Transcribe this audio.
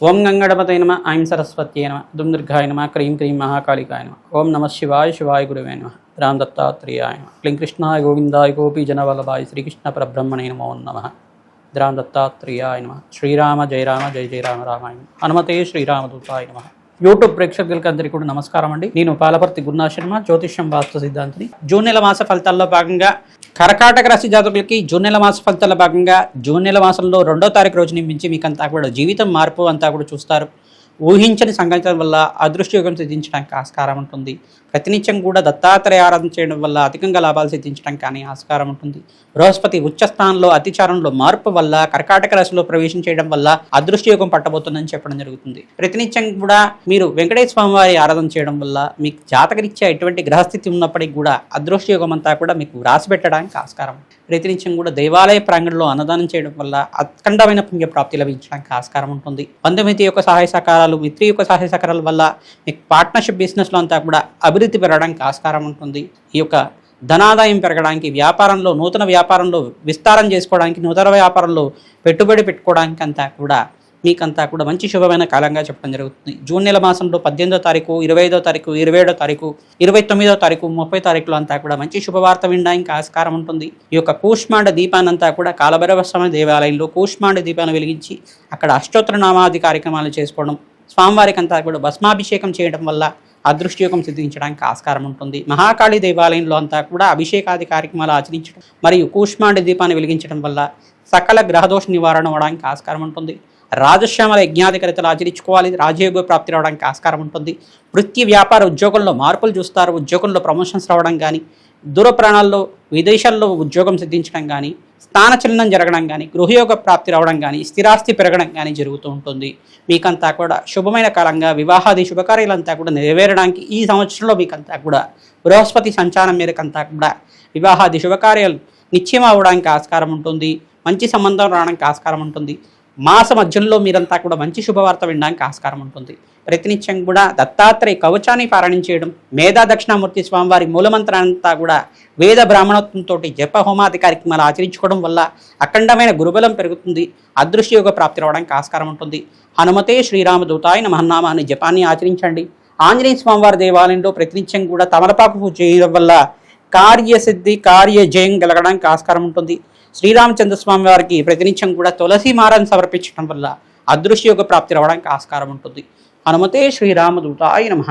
ఓం గంగణపతయ నమ ఐం సరస్వత్యై నమ దుందుర్గాయ నమ క్రీం క్రీం మహాకాళికాయ నమ ఓం నమ శివాయ శివాయ గురువే నమ రామ్ దత్తాత్రేయాయ నమ క్లీం కృష్ణాయ గోవిందాయ గోపీ జనవల్లభాయ శ్రీకృష్ణ పరబ్రహ్మణే నమో నమః రామ్ దత్తాత్రేయాయ నమ శ్రీరామ జయ రామ జయ జయ రామ రామాయ నమః హనుమతే శ్రీరామదూతాయ నమః యూట్యూబ్ ప్రేక్షకులకి అందరికీ కూడా నమస్కారం అండి. నేను పాలపర్తి గురునాథ్ శర్మ, జ్యోతిష్యం వాస్తు సిద్ధాంతిని. జూన్ నెల మాస ఫలితాల్లో భాగంగా కర్కాటక రాశి జాతకులకి జూన్ నెల మాస ఫలితాల్లో భాగంగా జూన్ నెల మాసంలో 2వ తారీఖు రోజు నుంచి మీకు అంతా కూడా జీవితం మార్పు అంతా కూడా చూస్తారు. ఊహించని సంఘటనల వల్ల అదృష్టయోగం సిద్ధించడానికి ఆస్కారం ఉంటుంది. ప్రతినిత్యం కూడా దత్తాత్రేయ ఆరాధన చేయడం వల్ల అధికంగా లాభాలు సిద్ధించడానికి కానీ ఆస్కారం ఉంటుంది. బృహస్పతి ఉచ్చ స్థానంలో అతిచారంలో మార్పు వల్ల కర్కాటక రాశిలో ప్రవేశం చేయడం వల్ల అదృష్టయోగం పట్టబోతుందని చెప్పడం జరుగుతుంది. ప్రతినిత్యం కూడా మీరు వెంకటేశ్వర స్వామి వారి ఆరాధన చేయడం వల్ల మీకు జాతకరీత్యా ఎటువంటి గ్రహస్థితి ఉన్నప్పటికీ కూడా అదృష్టయోగం అంతా కూడా మీకు రాసి పెట్టడానికి ఆస్కారం. ప్రతినిత్యం కూడా దేవాలయ ప్రాంగణంలో అన్నదానం చేయడం వల్ల అఖండమైన పుణ్యప్రాప్తి లభించడానికి ఆస్కారం ఉంటుంది. బంధుమిత్రి యొక్క సహాయ సహకారాలు, మిత్రి యొక్క సహాయ సహకారాల వల్ల మీకు పార్ట్నర్షిప్ బిజినెస్లో అంతా కూడా అభివృద్ధి పెరగడానికి ఆస్కారం ఉంటుంది. ఈ యొక్క ధనాదాయం పెరగడానికి, వ్యాపారంలో నూతన వ్యాపారంలో విస్తారం చేసుకోవడానికి, నూతన వ్యాపారంలో పెట్టుబడి పెట్టుకోవడానికి అంతా కూడా మీకంతా కూడా మంచి శుభమైన కాలంగా చెప్పడం జరుగుతుంది. జూన్ నెల మాసంలో 18వ తారీఖు, 25వ తారీఖు, 27వ తారీఖు, 29వ తారీఖు, 30వ తారీఖులో అంతా కూడా మంచి శుభవార్త వినడానికి ఆస్కారం ఉంటుంది. ఈ యొక్క కూష్మాండ దీపానంతా కూడా కాలభైరవ స్వామి దేవాలయంలో కూష్మాండ దీపాన్ని వెలిగించి అక్కడ అష్టోత్తర నామాది కార్యక్రమాలు చేసుకోవడం, స్వామివారికి అంతా కూడా భస్మాభిషేకం చేయడం వల్ల అదృష్టయోగం సిద్ధించడానికి ఆస్కారం ఉంటుంది. మహాకాళి దేవాలయంలో అంతా కూడా అభిషేకాది కార్యక్రమాలు ఆచరించడం మరియు కూష్మాండ దీపాన్ని వెలిగించడం వల్ల సకల గ్రహదోష నివారణ అవడానికి ఆస్కారం ఉంటుంది. రాజశ్యామల యజ్ఞాధికరితలు ఆచరించుకోవాలి. రాజయోగ ప్రాప్తి రావడానికి ఆస్కారం ఉంటుంది. వృత్తి వ్యాపార ఉద్యోగంలో మార్పులు చూస్తారు. ఉద్యోగంలో ప్రమోషన్స్ రావడం కానీ, దూర ప్రాణాల్లో విదేశాల్లో ఉద్యోగం సిద్ధించడం కానీ, స్థానచలనం జరగడం కానీ, గృహయోగ ప్రాప్తి రావడం కానీ, స్థిరాస్తి పెరగడం కానీ జరుగుతూ ఉంటుంది. మీకంతా కూడా శుభమైన కాలంగా వివాహాది శుభకార్యాలంతా కూడా నెరవేరడానికి ఈ సంవత్సరంలో మీకంతా కూడా బృహస్పతి సంచారం మేరకంతా కూడా వివాహాది శుభకార్యాలు నిశ్చయం అవ్వడానికి ఆస్కారం ఉంటుంది. మంచి సంబంధం రావడానికి ఆస్కారం ఉంటుంది. మాస మధ్యంలో మీరంతా కూడా మంచి శుభవార్త వినడానికి ఆస్కారం ఉంటుంది. ప్రతినిత్యం కూడా దత్తాత్రేయ కవచాన్ని పారాయణం చేయడం, మేధా దక్షిణామూర్తి స్వామివారి మూలమంత్రాన్నంతా కూడా వేద బ్రాహ్మణత్వంతో జప హోమాది కార్యక్రమాలు ఆచరించుకోవడం వల్ల అఖండమైన గురుబలం పెరుగుతుంది. అదృష్టయోగ ప్రాప్తి రావడానికి ఆస్కారం ఉంటుంది. హనుమతే శ్రీరామదూతాయ నమః నామాన్ని జపాన్ని ఆచరించండి. ఆంజనేయ స్వామివారి దేవాలయంలో ప్రతినిత్యం కూడా తమలపాకు పూజ చేయడం వల్ల కార్యసిద్ధి కార్యజయం కలగడానికి ఆస్కారం ఉంటుంది. శ్రీరామచంద్ర స్వామి వారికి ప్రతినిత్యం కూడా తులసి మాలను సమర్పించడం వల్ల అదృష్టయోగ ప్రాప్తి రావడానికి ఆస్కారం ఉంటుంది. హనుమతే శ్రీరామదూతాయ నమః.